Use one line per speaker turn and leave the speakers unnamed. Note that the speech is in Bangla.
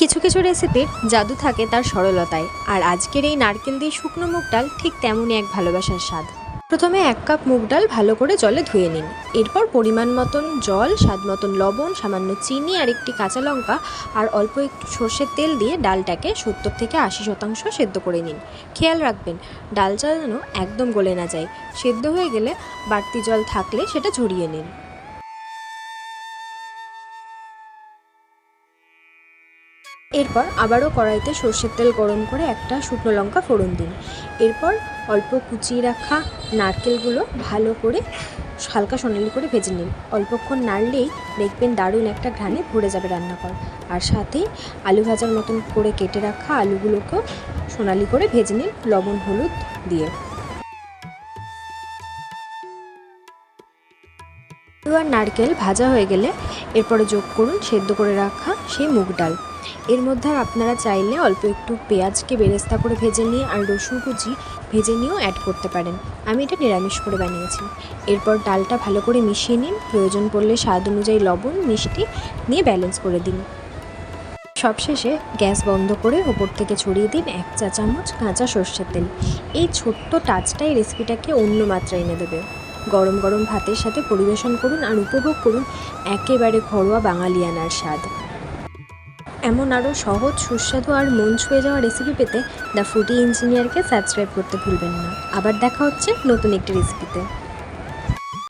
কিছু কিছু রেসিপির জাদু থাকে তার সরলতায়, আর আজকের এই নারকেল দিয়ে শুকনো মুগ ডাল ঠিক তেমনই এক ভালোবাসার স্বাদ। প্রথমে 1 কাপ মুগ ডাল ভালো করে জলে ধুয়ে নিন। এরপর পরিমাণ মতন জল, স্বাদ মতন লবণ, সামান্য চিনি আর একটি কাঁচা লঙ্কা আর অল্প একটু সর্ষের তেল দিয়ে ডালটাকে 70 থেকে 80% সেদ্ধ করে নিন। খেয়াল রাখবেন ডালটা যেন একদম গলে না যায়। সেদ্ধ হয়ে গেলে বাড়তি জল থাকলে সেটা ঝরিয়ে নিন। এরপর আবারও কড়াইতে সর্ষের তেল গরম করে একটা শুকনো লঙ্কা ফোড়ন দিন। এরপর অল্প কুচিয়ে রাখা নারকেলগুলো ভালো করে হালকা সোনালি করে ভেজে নিন। অল্পক্ষণ নাড়লেই দেখবেন দারুণ একটা ঘ্রাণে ভরে যাবে রান্নাঘর। আর সাথেই আলু ভাজার মতন করে কেটে রাখা আলুগুলোকেও সোনালি করে ভেজে নিন লবণ হলুদ দিয়ে। আলু আর নারকেল ভাজা হয়ে গেলে এরপরে যোগ করুন সেদ্ধ করে রাখা সেই মুগ ডাল। এর মধ্যে আপনারা চাইলে অল্প একটু পেঁয়াজকে বেরেস্তা করে ভেজে নিয়ে আর রসুন কুচি ভেজে নিয়েও অ্যাড করতে পারেন। আমি এটা নিরামিষ করে বানিয়েছি। এরপর ডালটা ভালো করে মিশিয়ে নিন। প্রয়োজন পড়লে স্বাদ অনুযায়ী লবণ মিষ্টি নিয়ে ব্যালেন্স করে দিন। সবশেষে গ্যাস বন্ধ করে ওপর থেকে ছড়িয়ে দিন 1 চা চামচ কাঁচা সর্ষের তেল। এই ছোট্ট টাচটাই রেসিপিটাকে অন্য মাত্রায় এনে দেবে। গরম গরম ভাতের সাথে পরিবেশন করুন আর উপভোগ করুন একেবারে ঘরোয়া বাঙালিয়ানার স্বাদ। এমন আরও সহজ, সুস্বাদু আর মন ছুঁয়ে যাওয়া রেসিপি পেতে দ্য ফুডি ইঞ্জিনিয়ারকে সাবস্ক্রাইব করতে ভুলবেন না। আবার দেখা হচ্ছে নতুন একটি রেসিপিতে।